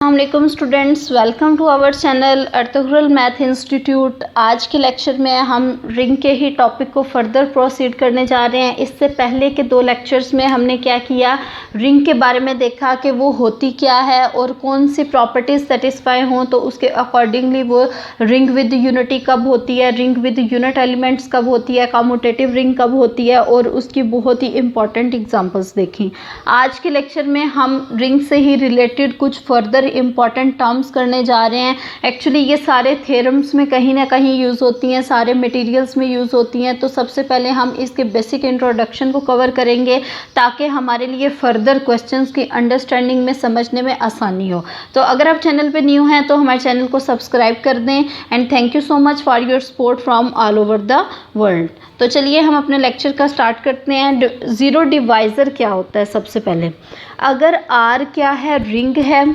अस्सलाम students, welcome to our channel Ertugrul math institute. आज के लेक्चर में हम रिंग के ही टॉपिक को फर्दर प्रोसीड करने जा रहे हैं। इससे पहले के दो लेक्चर्स में हमने क्या किया, रिंग के बारे में देखा कि वो होती क्या है और कौन सी प्रॉपर्टीज सेटिस्फाई हों तो उसके अकॉर्डिंगली वो रिंग विद यूनिटी कब होती है, रिंग विद यूनिट एलिमेंट्स कब होती है, कम्यूटेटिव रिंग कब होती है और उसकी बहुत ही इंपॉर्टेंट एग्जांपल्स देखी। आज के लेक्चर में हम रिंग से ही रिलेटेड कुछ फर्दर इंपॉर्टेंट टर्म्स करने जा रहे हैं। एक्चुअली ये सारे थ्योरम्स में कहीं ना कहीं यूज़ होती हैं, सारे मटेरियल्स में यूज़ होती हैं। तो सबसे पहले हम इसके बेसिक इंट्रोडक्शन को कवर करेंगे ताकि हमारे लिए फर्दर क्वेश्चंस की अंडरस्टैंडिंग में समझने में आसानी हो। तो अगर आप चैनल पे न्यू हैं तो हमारे चैनल को सब्सक्राइब कर दें and thank you so much for your support from all over the world. तो चलिए हम अपने लेक्चर का स्टार्ट करते हैं। ज़ीरो डिवाइज़र क्या होता है? सबसे पहले अगर आर क्या है, रिंग है,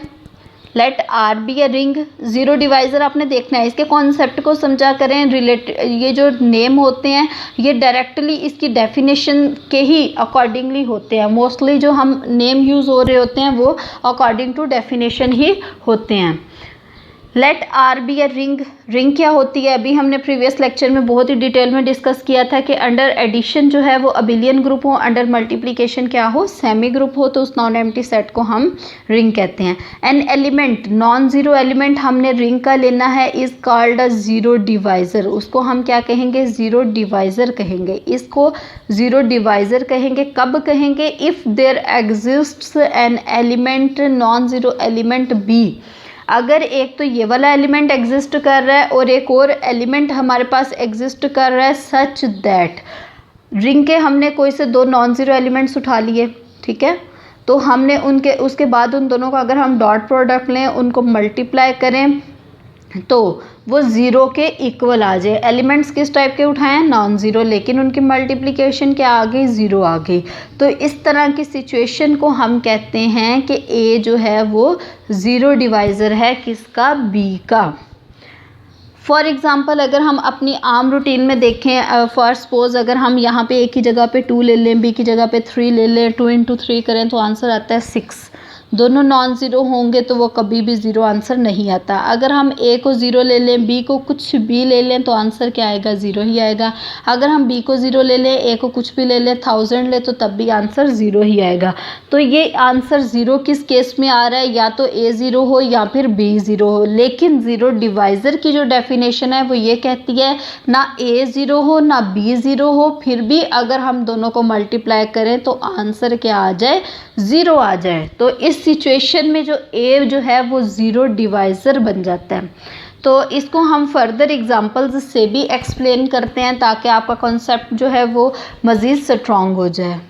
let R be a ring. Zero divisor आपने देखना है, इसके कॉन्सेप्ट को समझा करें। ये जो नेम होते हैं ये डायरेक्टली इसकी डेफिनेशन के ही अकॉर्डिंगली होते हैं। मोस्टली जो हम नेम यूज़ हो रहे होते हैं वो अकॉर्डिंग टू डेफिनेशन ही होते हैं। Let R be a ring. Ring क्या होती है? अभी हमने प्रीवियस लेक्चर में बहुत ही डिटेल में डिस्कस किया था कि अंडर एडिशन जो है वो अबिलियन ग्रुप हो, अंडर मल्टीप्लिकेशन क्या हो, सेमी ग्रुप हो, तो उस नॉन एम्प्टी सेट को हम रिंग कहते हैं। N element, non zero element हमने रिंग का लेना है, is called a zero divisor. उसको हम क्या कहेंगे? ज़ीरो डिवाइज़र कहेंगे। इसको ज़ीरो डिवाइज़र कहेंगे। कब कहेंगे? If there exists an element non zero element b. अगर एक तो ये वाला एलिमेंट एग्जिस्ट कर रहा है और एक और एलिमेंट हमारे पास एग्जिस्ट कर रहा है सच दैट, रिंग के हमने कोई से दो नॉन ज़ीरो एलिमेंट्स उठा लिए, ठीक है, तो हमने उसके बाद उन दोनों का अगर हम डॉट प्रोडक्ट लें, उनको मल्टीप्लाई करें तो वो ज़ीरो के इक्वल आ जाए। एलिमेंट्स किस टाइप के उठाएं? नॉन ज़ीरो, लेकिन उनकी मल्टीप्लिकेशन क्या आ गई? ज़ीरो आ गई। तो इस तरह की सिचुएशन को हम कहते हैं कि ए जो है वो ज़ीरो डिवाइज़र है, किसका? बी का। फॉर एग्ज़ाम्पल अगर हम अपनी आम रूटीन में देखें, फॉर सपोज अगर हम यहाँ पे ए की जगह पे 2 ले लें, बी की जगह पे 3 ले लें, 2 इंटू 3 करें तो आंसर आता है 6। दोनों नॉन ज़ीरो होंगे तो वो कभी भी ज़ीरो आंसर नहीं आता। अगर हम ए को ज़ीरो ले लें, बी को कुछ भी ले लें तो आंसर क्या आएगा? ज़ीरो ही आएगा। अगर हम बी को ज़ीरो ले लें, ए को कुछ भी ले लें, 1000 ले, तो तब भी आंसर ज़ीरो ही आएगा। तो ये आंसर ज़ीरो किस केस में आ रहा है? या तो ए ज़ीरो हो या फिर बी ज़ीरो हो। लेकिन ज़ीरो डिवाइज़र की जो डेफिनेशन है वो ये कहती है ना ए ज़ीरो हो ना बी ज़ीरो हो, फिर भी अगर हम दोनों को मल्टीप्लाई करें तो आंसर क्या आ जाए? ज़ीरो आ जाए। तो इस सिचुएशन में जो ए जो है वो ज़ीरो डिवाइज़र बन जाता है। तो इसको हम फर्दर एग्जांपल्स से भी एक्सप्लेन करते हैं ताकि आपका कॉन्सेप्ट जो है वो मज़ीद स्ट्रॉन्ग हो जाए।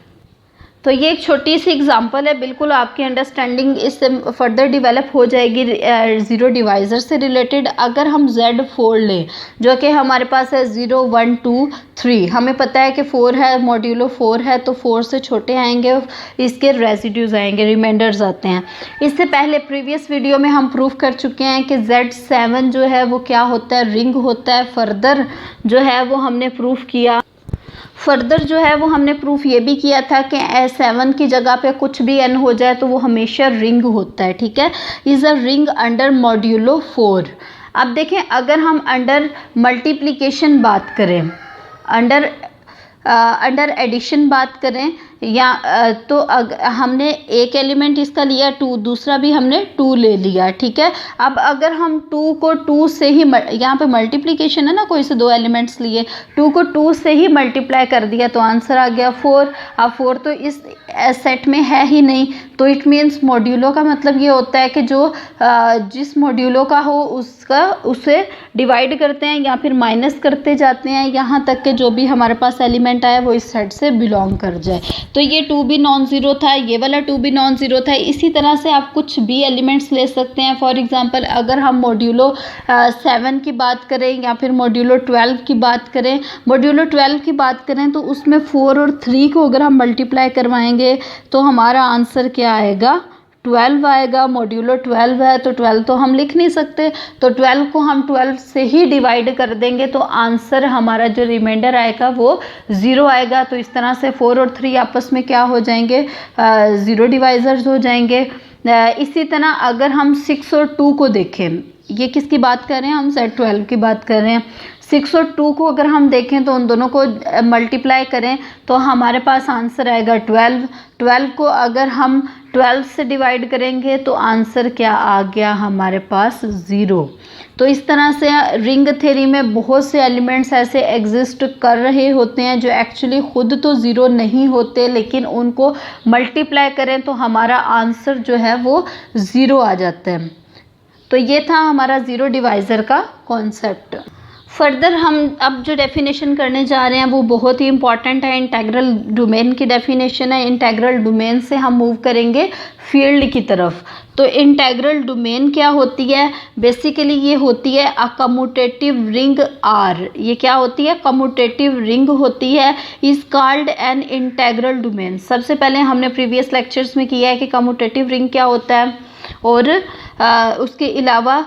तो ये एक छोटी सी एग्जांपल है, बिल्कुल आपकी अंडरस्टैंडिंग इससे फर्दर डेवलप हो जाएगी ज़ीरो डिवाइज़र से रिलेटेड। अगर हम Z4 लें जो कि हमारे पास है 0 1 2 3, हमें पता है कि 4 है, मॉड्यूलो 4 है, तो 4 से छोटे आएंगे, इसके रेसिड्यूज आएंगे, रिमाइंडर्स आते हैं। इससे पहले प्रीवियस वीडियो में हम प्रूफ कर चुके हैं कि Z7 जो है वो क्या होता है? रिंग होता है। फर्दर जो है वो हमने प्रूफ किया, फर्दर जो है वो हमने प्रूफ ये भी किया था कि 7 की जगह पे कुछ भी n हो जाए तो वो हमेशा रिंग होता है, ठीक है। Is a ring under modulo 4। अब देखें अगर हम अंडर मल्टीप्लिकेशन बात करें, अंडर एडिशन बात करें या तो हमने एक एलिमेंट इसका लिया 2, दूसरा भी हमने 2 ले लिया, ठीक है। अब अगर हम 2 को 2 से ही, यहाँ पे मल्टीप्लिकेशन है ना, कोई से दो एलिमेंट्स लिए, 2 को 2 से ही मल्टीप्लाई कर दिया तो आंसर आ गया 4। अब 4 तो इस सेट में है ही नहीं, तो इट मीन्स मॉड्यूलो का मतलब ये होता है कि जो जिस मॉड्यूलो का हो उसे डिवाइड करते हैं या फिर माइनस करते जाते हैं, यहाँ तक कि जो भी हमारे पास एलिमेंट आया वो इस सेट से बिलोंग कर जाए। तो ये 2 भी नॉन ज़ीरो था, ये वाला 2 भी नॉन ज़ीरो था। इसी तरह से आप कुछ भी एलिमेंट्स ले सकते हैं। फॉर एग्जांपल अगर हम मॉड्यूलो 7 की बात करें या फिर मॉड्यूलो 12 की बात करें, मॉड्यूलो 12 की बात करें तो उसमें 4 और 3 को अगर हम मल्टीप्लाई करवाएंगे तो हमारा आंसर क्या आएगा? 12 आएगा। मॉड्यूलो 12 है तो 12 तो हम लिख नहीं सकते, तो 12 को हम 12 से ही डिवाइड कर देंगे तो आंसर हमारा जो रिमाइंडर आएगा वो 0 आएगा। तो इस तरह से 4 और 3 आपस में क्या हो जाएंगे? ज़ीरो डिवाइज़र्स हो जाएंगे। इसी तरह अगर हम 6 और 2 को देखें, ये किसकी बात कर रहे हैं, हम सेट 12 की बात कर रहे हैं। 6 और 2 को अगर हम देखें तो उन दोनों को मल्टीप्लाई करें तो हमारे पास आंसर आएगा 12। 12 को अगर हम 12 से डिवाइड करेंगे तो आंसर क्या आ गया हमारे पास, 0। तो इस तरह से रिंग थ्योरी में बहुत से एलिमेंट्स ऐसे एग्जिस्ट कर रहे होते हैं जो एक्चुअली खुद तो ज़ीरो नहीं होते, लेकिन उनको मल्टीप्लाई करें तो हमारा आंसर जो है वो 0 आ जाता है। तो ये था हमारा ज़ीरो डिवाइज़र का कॉन्सेप्ट। फर्दर हम अब जो डेफिनेशन करने जा रहे हैं वो बहुत ही इंपॉर्टेंट है, इंटेग्रल डोमेन की डेफिनेशन है। इंटेग्रल डोमेन से हम मूव करेंगे फील्ड की तरफ। तो इंटेग्रल डोमेन क्या होती है, बेसिकली ये होती है अ कम्यूटेटिव रिंग आर। ये क्या होती है, कम्यूटेटिव रिंग होती है, is called an integral domain. सबसे पहले हमने प्रीवियस लेक्चर्स में किया है कि कम्यूटेटिव रिंग क्या होता है, और उसके अलावा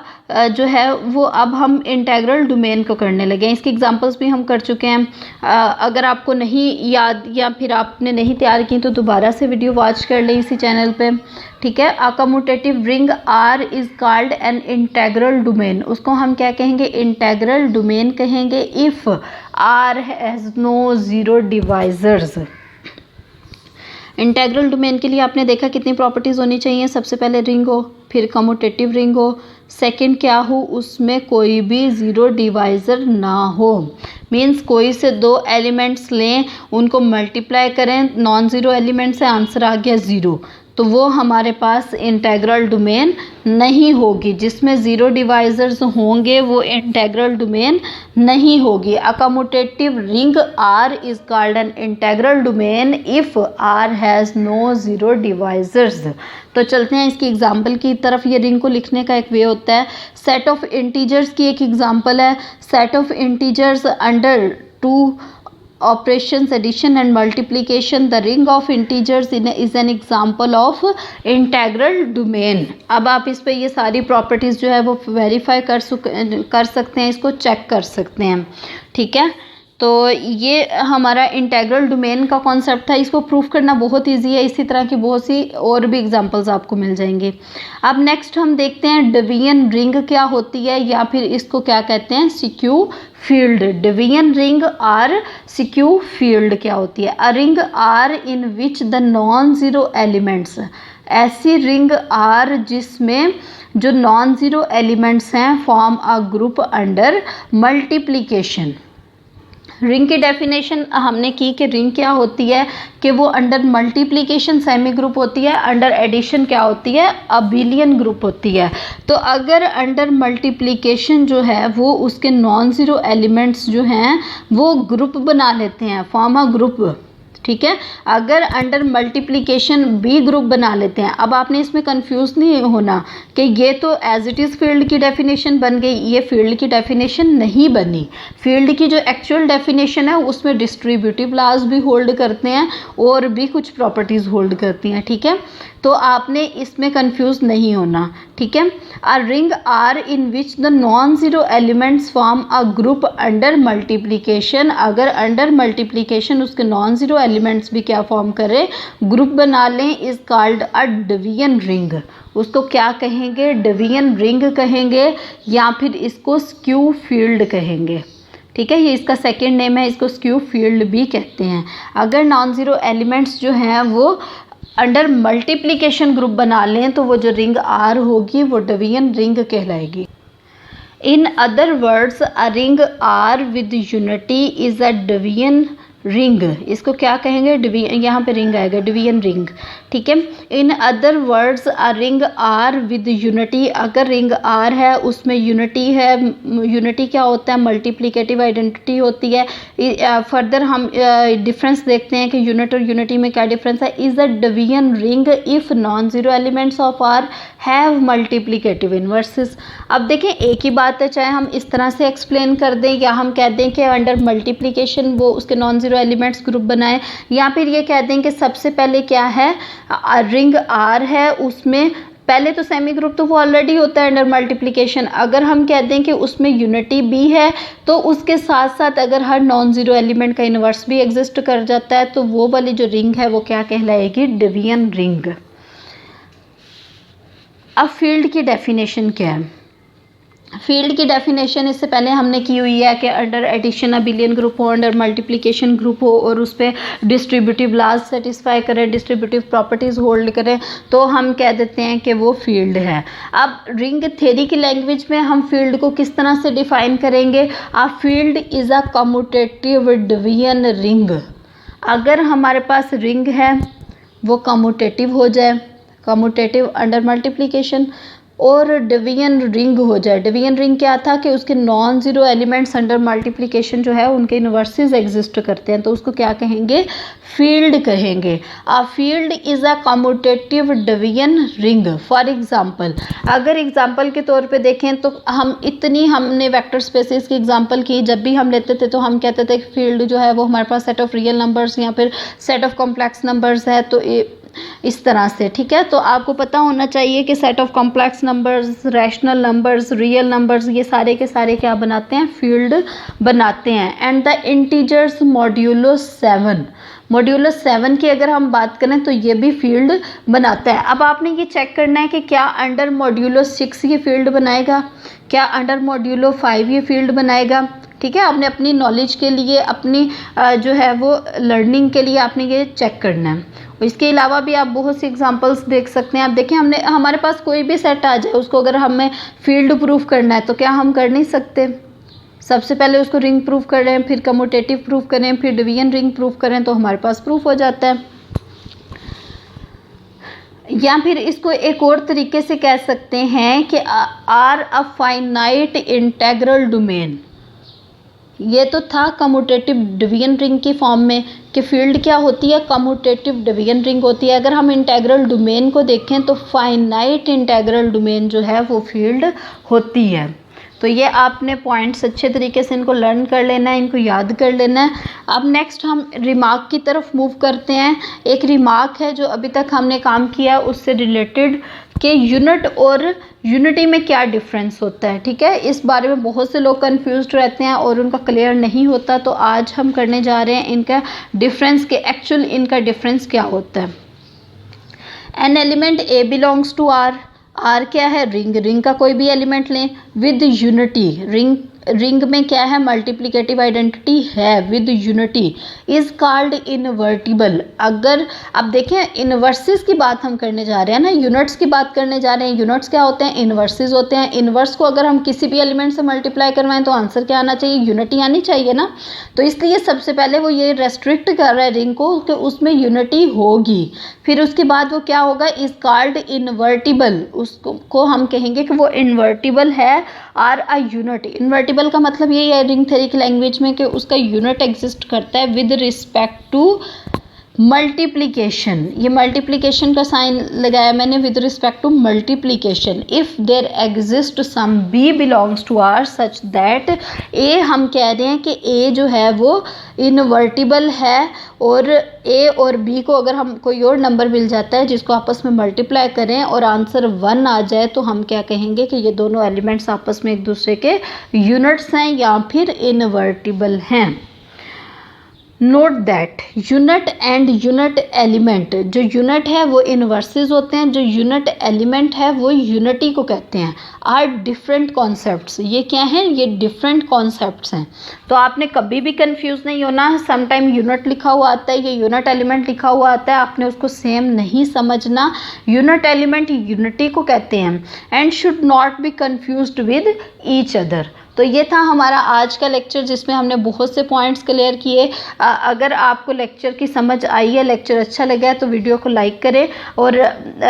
जो है वो अब हम इंटेग्रल डोमेन को करने लगे हैं। इसकी एग्जांपल्स भी हम कर चुके हैं। अगर आपको नहीं याद या फिर आपने नहीं तैयार की तो दोबारा से वीडियो वॉच कर लें इसी चैनल पे, ठीक है। A commutative ring R is called an integral domain. उसको हम क्या कहेंगे, इंटेग्रल डोमेन कहेंगे if R has no zero divisors. Integral domain के लिए आपने देखा कितनी प्रॉपर्टीज़ होनी चाहिए। सबसे पहले रिंग हो, फिर कम्यूटेटिव रिंग हो, सेकंड क्या हो, उसमें कोई भी ज़ीरो डिवाइज़र ना हो। मींस कोई से दो एलिमेंट्स लें, उनको मल्टीप्लाई करें नॉन ज़ीरो एलिमेंट से, आंसर आ गया 0, तो वो हमारे पास इंटेग्रल डोमेन नहीं होगी। जिसमें ज़ीरो डिवाइज़र्स होंगे वो इंटेग्रल डोमेन नहीं होगी। A commutative ring R is called an integral domain if R has no zero divisors. तो चलते हैं इसकी एग्जांपल की तरफ। ये रिंग को लिखने का एक वे होता है। सेट ऑफ इंटीजर्स की एक एग्जांपल है। Set of integers under 2 operations addition and multiplication, the ring of integers is an example of integral domain। अब आप इस पे ये सारी प्रॉपर्टीज़ जो है वो वेरीफाई कर सकते हैं, इसको चेक कर सकते हैं, ठीक है। तो ये हमारा इंटेग्रल डोमेन का कॉन्सेप्ट था। इसको प्रूफ करना बहुत इजी है। इसी तरह की बहुत सी और भी एग्जांपल्स आपको मिल जाएंगे। अब नेक्स्ट हम देखते हैं डिवीजन रिंग क्या होती है, या फिर इसको क्या कहते हैं, skew field. Division ring or skew field क्या होती है, a ring R in which the non zero elements. ऐसी रिंग आर जिसमें जो नॉन ज़ीरो एलिमेंट्स हैं form a group under multiplication. Ring की डेफिनेशन हमने की कि रिंग क्या होती है कि वो अंडर मल्टीप्लिकेशन सेमी ग्रुप होती है, अंडर एडिशन क्या होती है, अबिलियन ग्रुप होती है। तो अगर अंडर मल्टीप्लिकेशन जो है वो उसके नॉन ज़ीरो एलिमेंट्स जो हैं वो ग्रुप बना लेते हैं, फॉर्म अ ग्रुप, ठीक है। अगर अंडर मल्टीप्लिकेशन बी ग्रुप बना लेते हैं। अब आपने इसमें कंफ्यूज नहीं होना कि ये तो एज इट इज़ फील्ड की डेफिनेशन बन गई, ये फील्ड की डेफिनेशन नहीं बनी। फील्ड की जो एक्चुअल डेफिनेशन है उसमें डिस्ट्रीब्यूटिव लॉज भी होल्ड करते हैं और भी कुछ प्रॉपर्टीज़ होल्ड करती हैं, ठीक है। तो आपने इसमें कंफ्यूज नहीं होना, ठीक है। A ring R in which the non zero elements form a group under multiplication. अगर अंडर मल्टीप्लिकेशन उसके नॉन ज़ीरो एलिमेंट्स भी क्या फॉर्म करें, ग्रुप बना लें, is called a division ring. उसको क्या कहेंगे, डिवीजन रिंग कहेंगे, या फिर इसको स्क्यू फील्ड कहेंगे, ठीक है। ये इसका सेकेंड नेम है, इसको स्क्यू फील्ड भी कहते हैं। अगर नॉन ज़ीरो एलिमेंट्स जो हैं वो अंडर मल्टीप्लिकेशन ग्रुप बना लें तो वो जो रिंग आर होगी वो डिवीजन रिंग कहलाएगी। In other words a ring R with unity is a division ring. इसको क्या कहेंगे, यहाँ पे रिंग आएगा, डिवीजन रिंग, ठीक है। In other words a ring R with unity. अगर रिंग आर है उसमें यूनिटी है, यूनिटी क्या होता है, मल्टीप्लिकेटिव आइडेंटिटी होती है। फर्दर हम डिफरेंस देखते हैं कि यूनिट और यूनिटी में क्या डिफरेंस है। Is a division ring if non zero elements of R have multiplicative inverses. अब देखें एक ही बात है, चाहे हम इस तरह से एक्सप्लेन कर दें या हम कह दें कि अंडर मल्टीप्लिकेशन वो उसके नॉन ज़ीरो एलिमेंट्स ग्रुप बनाएं, या फिर ये कह दें कि सबसे पहले क्या है, रिंग आर है उसमें पहले तो सेमी ग्रुप तो वो ऑलरेडी होता है अंडर मल्टीप्लिकेशन। अगर हम कह दें कि उसमें यूनिटी भी है तो उसके साथ साथ अगर हर नॉन ज़ीरो एलिमेंट का इन्वर्स भी एग्जिस्ट कर जाता है तो वो वाली जो रिंग है वो क्या कहलाएगी, डिवीजन रिंग। अब फील्ड की डेफिनेशन क्या है? फील्ड की डेफिनेशन इससे पहले हमने की हुई है कि अंडर एडिशन अबिलियन ग्रुप हो, अंडर मल्टीप्लिकेशन ग्रुप हो और उस पर डिस्ट्रीब्यूटिव लॉज सेटिस्फाई करें, डिस्ट्रीब्यूटिव प्रॉपर्टीज़ होल्ड करें, तो हम कह देते हैं कि वो फील्ड है। अब रिंग थ्योरी की लैंग्वेज में हम फील्ड को किस तरह से डिफाइन करेंगे? A field is a commutative division ring. अगर हमारे पास रिंग है वो कम्यूटेटिव हो जाए, कम्यूटेटिव अंडर मल्टीप्लिकेशन, और डिवीजन रिंग हो जाए। डिवीजन रिंग क्या था कि उसके non zero elements under multiplication जो है उनके इन्वर्सेस एग्जिस्ट करते हैं, तो उसको क्या कहेंगे? फील्ड कहेंगे। A field is a commutative division ring. For example, अगर एग्जांपल के तौर पे देखें तो हमने वेक्टर स्पेसेस की एग्जांपल की, जब भी हम लेते थे तो हम कहते थे कि फील्ड जो है वो हमारे पास सेट ऑफ रियल नंबर्स या फिर सेट ऑफ कॉम्प्लेक्स नंबर्स है, तो इस तरह से, ठीक है। तो आपको पता होना चाहिए कि set of complex numbers, rational numbers, real numbers, ये सारे के सारे क्या बनाते हैं? फील्ड बनाते हैं। And the integers modulo 7, modulo 7 की अगर हम बात करें तो ये भी फील्ड बनाता है। अब आपने ये चेक करना है कि क्या अंडर मॉड्यूलो 6 ये फील्ड बनाएगा, क्या अंडर मॉड्यूलो 5 ये फील्ड बनाएगा, ठीक है। आपने अपनी नॉलेज के लिए, अपनी जो है वो लर्निंग के लिए आपने ये चेक करना है। इसके अलावा भी आप बहुत सी एग्जांपल्स देख सकते हैं। आप देखें, हमारे पास कोई भी सेट आ जाए, उसको अगर हमें फील्ड प्रूफ करना है तो क्या हम कर नहीं सकते? सबसे पहले उसको रिंग प्रूफ करें, फिर कम्यूटेटिव प्रूफ करें, फिर डिवीजन रिंग प्रूफ करें, तो हमारे पास प्रूफ हो जाता है। या फिर इसको एक और तरीके से कह सकते हैं कि R a finite integral domain. ये तो था कम्यूटेटिव डिवीजन रिंग की फॉर्म में कि फील्ड क्या होती है? कम्यूटेटिव डिवीजन रिंग होती है। अगर हम इंटेग्रल डोमेन को देखें तो फाइनाइट इंटेग्रल डोमेन जो है वो फील्ड होती है। तो ये आपने पॉइंट्स अच्छे तरीके से इनको लर्न कर लेना है, इनको याद कर लेना है। अब नेक्स्ट हम रिमार्क की तरफ मूव करते हैं। एक रिमार्क है जो अभी तक हमने काम किया उससे रिलेटेड, कि यूनिट और यूनिटी में क्या डिफरेंस होता है, ठीक है। इस बारे में बहुत से लोग कंफ्यूज्ड रहते हैं और उनका क्लियर नहीं होता, तो आज हम करने जा रहे हैं इनका डिफरेंस, के एक्चुअल इनका डिफरेंस क्या होता है। An element a belongs to R. R क्या है? रिंग। रिंग का कोई भी एलिमेंट लें विद यूनिटी। रिंग में क्या है? मल्टीप्लिकेटिव आइडेंटिटी है with unity. Is called invertible. अगर अब देखें, इनवर्सिस की बात हम करने जा रहे हैं ना, यूनिट्स की बात करने जा रहे हैं। यूनिट्स क्या होते हैं? इनवर्सिस होते हैं। इनवर्स को अगर हम किसी भी एलिमेंट से मल्टीप्लाई करवाएं तो आंसर क्या आना चाहिए? यूनिटी आनी चाहिए ना। तो इसलिए सबसे पहले वो ये रेस्ट्रिक्ट कर रहा है रिंग को कि उसमें यूनिटी होगी। फिर उसके बाद वो क्या होगा? Is called invertible. उसको हम कहेंगे कि वो इनवर्टिबल है। Are a unit. इनवर्टिबल का मतलब यही है रिंग थ्योरी की लैंग्वेज में कि उसका यूनिट एग्जिस्ट करता है विद रिस्पेक्ट टू मल्टीप्लिकेशन। ये मल्टीप्लिकेशन का साइन लगाया मैंने, with respect to multiplication. If there exist some b belongs to R such that a, हम कह रहे हैं कि ए जो है वो इनवर्टिबल है, और ए और बी को अगर हम कोई और नंबर मिल जाता है जिसको आपस में मल्टीप्लाई करें और आंसर 1 आ जाए, तो हम क्या कहेंगे कि ये दोनों एलिमेंट्स आपस में एक दूसरे के यूनिट्स हैं या फिर इनवर्टिबल हैं। Note that unit and unit element, जो यूनिट है वो इनवर्सेस होते हैं, जो यूनिट एलिमेंट है वो यूनिटी को कहते हैं। Are different concepts. ये क्या हैं? ये डिफरेंट कॉन्सेप्ट्स हैं। तो आपने कभी भी कंफ्यूज नहीं होना। समटाइम यूनिट लिखा हुआ आता है, ये यूनिट एलिमेंट लिखा हुआ आता है, आपने उसको सेम नहीं समझना। यूनिट एलिमेंट यूनिटी को कहते हैं and should not be confused with each other. तो ये था हमारा आज का लेक्चर जिसमें हमने बहुत से पॉइंट्स क्लियर किए। अगर आपको लेक्चर की समझ आई है, लेक्चर अच्छा लगा है, तो वीडियो को लाइक करें और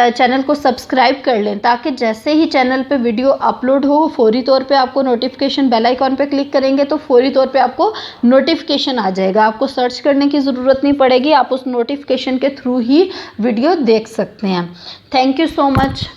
चैनल को सब्सक्राइब कर लें, ताकि जैसे ही चैनल पे वीडियो अपलोड हो फौरी तौर पे आपको नोटिफिकेशन, बेल आइकॉन पे क्लिक करेंगे तो फौरी तौर पे आपको नोटिफिकेशन आ जाएगा। आपको सर्च करने की ज़रूरत नहीं पड़ेगी, आप उस नोटिफिकेशन के थ्रू ही वीडियो देख सकते हैं। Thank you so much.